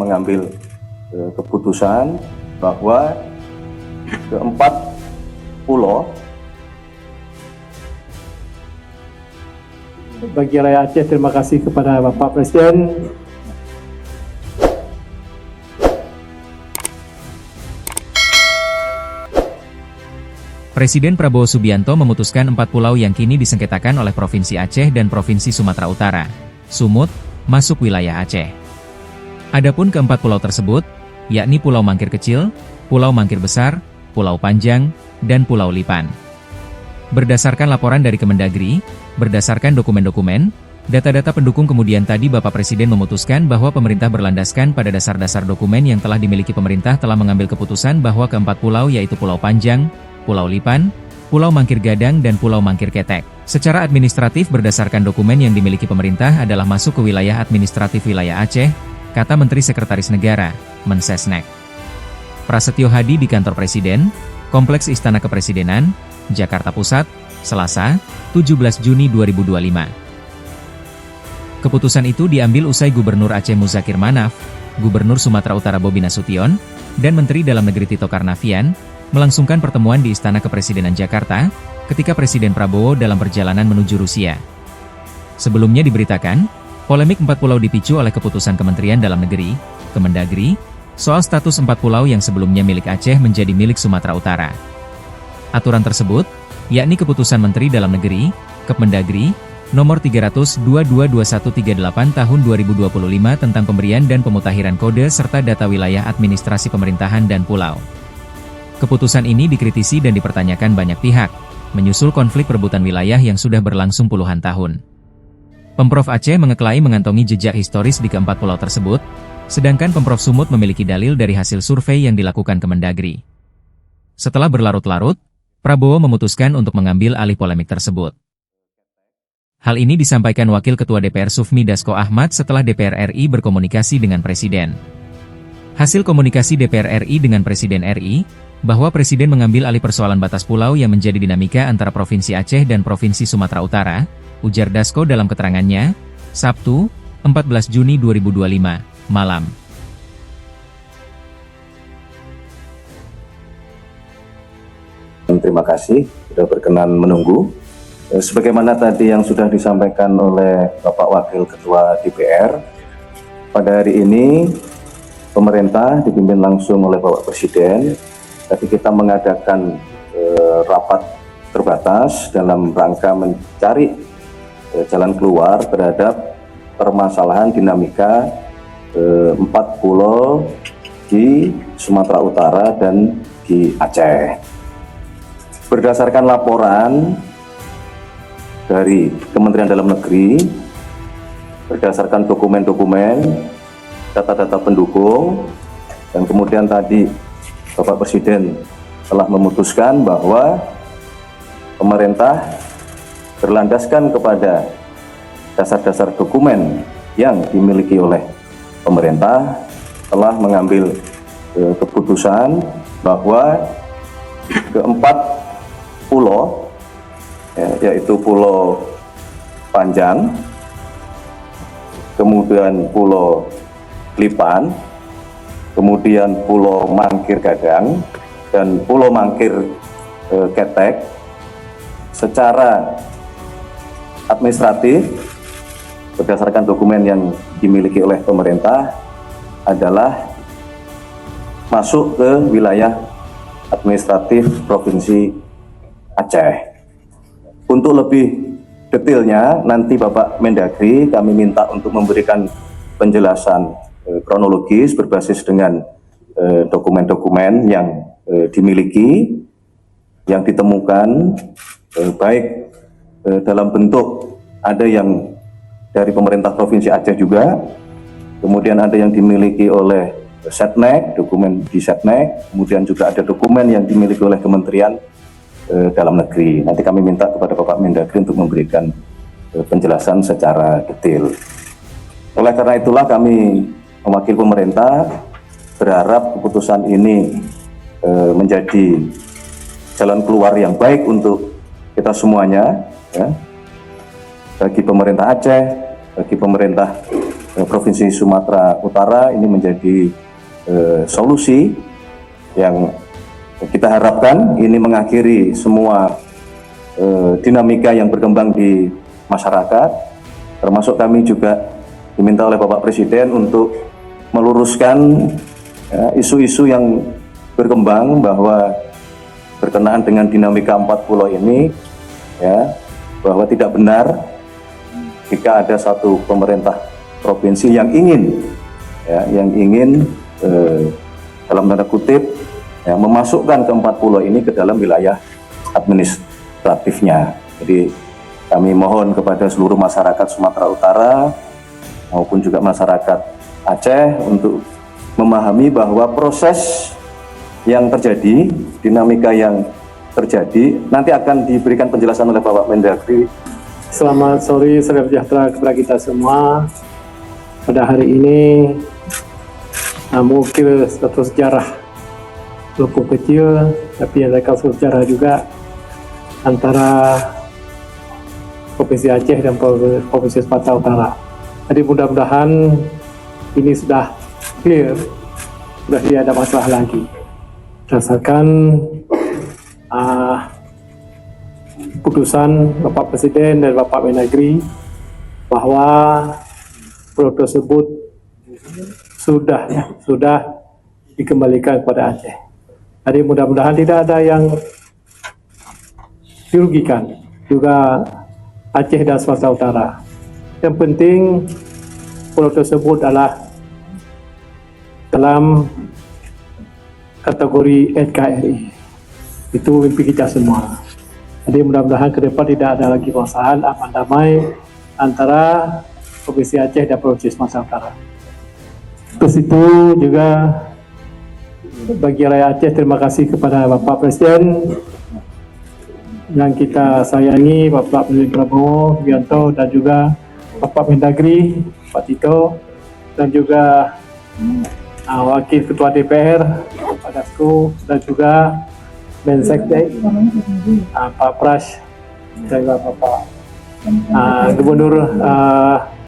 mengambil keputusan bahwa keempat pulau bagi rakyat Aceh. Terima kasih kepada Bapak Presiden. Presiden Prabowo Subianto memutuskan 4 pulau yang kini disengketakan oleh Provinsi Aceh dan Provinsi Sumatera Utara, Sumut, masuk wilayah Aceh. Adapun keempat pulau tersebut, yakni Pulau Mangkir Kecil, Pulau Mangkir Besar, Pulau Panjang, dan Pulau Lipan. Berdasarkan laporan dari Kemendagri, berdasarkan dokumen-dokumen, data-data pendukung kemudian tadi Bapak Presiden memutuskan bahwa pemerintah berlandaskan pada dasar-dasar dokumen yang telah dimiliki pemerintah telah mengambil keputusan bahwa keempat pulau yaitu Pulau Panjang, Pulau Lipan, Pulau Mangkir Gadang dan Pulau Mangkir Ketek, secara administratif berdasarkan dokumen yang dimiliki pemerintah adalah masuk ke wilayah administratif wilayah Aceh, kata Menteri Sekretaris Negara, Mensesnek. Prasetyo Hadi di Kantor Presiden, Kompleks Istana Kepresidenan, Jakarta Pusat, Selasa, 17 Juni 2025. Keputusan itu diambil usai Gubernur Aceh Muzakir Manaf, Gubernur Sumatera Utara Bobi Nasution, dan Menteri Dalam Negeri Tito Karnavian, melangsungkan pertemuan di Istana Kepresidenan Jakarta, ketika Presiden Prabowo dalam perjalanan menuju Rusia. Sebelumnya diberitakan, polemik 4 pulau dipicu oleh keputusan Kementerian Dalam Negeri, Kemendagri, soal status 4 pulau yang sebelumnya milik Aceh menjadi milik Sumatera Utara. Aturan tersebut, yakni Keputusan Menteri Dalam Negeri, Kemendagri, Nomor 300/222138 Tahun 2025 tentang pemberian dan pemutakhiran kode serta data wilayah administrasi pemerintahan dan pulau. Keputusan ini dikritisi dan dipertanyakan banyak pihak, menyusul konflik perebutan wilayah yang sudah berlangsung puluhan tahun. Pemprov Aceh mengeklaim mengantongi jejak historis di keempat pulau tersebut, sedangkan Pemprov Sumut memiliki dalil dari hasil survei yang dilakukan Kemendagri. Setelah berlarut-larut, Prabowo memutuskan untuk mengambil alih polemik tersebut. Hal ini disampaikan Wakil Ketua DPR Sufmi Dasko Ahmad setelah DPR RI berkomunikasi dengan Presiden. Hasil komunikasi DPR RI dengan Presiden RI, bahwa Presiden mengambil alih persoalan batas pulau yang menjadi dinamika antara Provinsi Aceh dan Provinsi Sumatera Utara, ujar Dasko dalam keterangannya, Sabtu, 14 Juni 2025, malam. Terima kasih sudah berkenan menunggu. Sebagaimana tadi yang sudah disampaikan oleh Bapak Wakil Ketua DPR, pada hari ini pemerintah dipimpin langsung oleh Bapak Presiden. Tadi kita mengadakan rapat terbatas dalam rangka mencari jalan keluar terhadap permasalahan dinamika 4 pulau di Sumatera Utara dan di Aceh. Berdasarkan laporan dari Kementerian Dalam Negeri, berdasarkan dokumen-dokumen, data-data pendukung, dan kemudian tadi Bapak Presiden telah memutuskan bahwa pemerintah berlandaskan kepada dasar-dasar dokumen yang dimiliki oleh pemerintah telah mengambil keputusan bahwa keempat pulau, yaitu Pulau Panjang, kemudian Pulau Lipan, kemudian Pulau Mangkir Gadang, dan Pulau Mangkir Ketek, secara administratif berdasarkan dokumen yang dimiliki oleh pemerintah adalah masuk ke wilayah administratif Provinsi Aceh. Untuk lebih detailnya, nanti Bapak Mendagri kami minta untuk memberikan penjelasan kronologis berbasis dengan dokumen-dokumen yang dimiliki, yang ditemukan, baik dalam bentuk ada yang dari pemerintah Provinsi Aceh juga, kemudian ada yang dimiliki oleh Setnek, dokumen di Setnek, kemudian juga ada dokumen yang dimiliki oleh Kementerian Dalam Negeri. Nanti kami minta kepada Bapak Mendagri untuk memberikan penjelasan secara detail. Oleh karena itulah kami mewakili pemerintah berharap keputusan ini menjadi jalan keluar yang baik untuk kita semuanya, ya, bagi pemerintah Aceh, bagi pemerintah Provinsi Sumatera Utara ini menjadi solusi yang kita harapkan ini mengakhiri semua dinamika yang berkembang di masyarakat, termasuk kami juga diminta oleh Bapak Presiden untuk meluruskan isu-isu yang berkembang bahwa berkenaan dengan dinamika 4 pulau ini, ya, bahwa tidak benar jika ada satu pemerintah provinsi yang ingin, ya, dalam tanda kutip, ya, memasukkan ke 4 pulau ini ke dalam wilayah administratifnya. Jadi kami mohon kepada seluruh masyarakat Sumatera Utara maupun juga masyarakat Aceh untuk memahami bahwa proses yang terjadi, dinamika yang terjadi, nanti akan diberikan penjelasan oleh Bapak Mendagri. Selamat sore, salam sejahtera kepada kita semua. Pada hari ini mungkin satu sejarah walaupun kecil, tapi ada satu sejarah juga antara Provinsi Aceh dan Provinsi Sumatera Utara. Jadi mudah-mudahan ini sudah clear, sudah tidak ada masalah lagi. Berdasarkan putusan Bapak Presiden dan Bapak Mendagri bahwa pulau tersebut sudah dikembalikan kepada Aceh. Jadi mudah-mudahan tidak ada yang dirugikan, juga Aceh dan Sumatera Utara. Yang penting pulau tersebut adalah dalam kategori NKRI. Itu mimpi kita semua. Jadi mudah-mudahan ke depan tidak ada lagi permasalahan, aman damai antara Provinsi Aceh dan Provinsi Sumatera Utara. Terus itu juga bagi rakyat Aceh, terima kasih kepada Bapak Presiden yang kita sayangi, Bapak Presiden Prabowo Subianto, dan juga Bapak Mendagri, Pak Tito, dan juga Wakil Ketua DPR, Pak Dasko, dan juga Menseknek, Pak Pras, dan juga Bapak Gubernur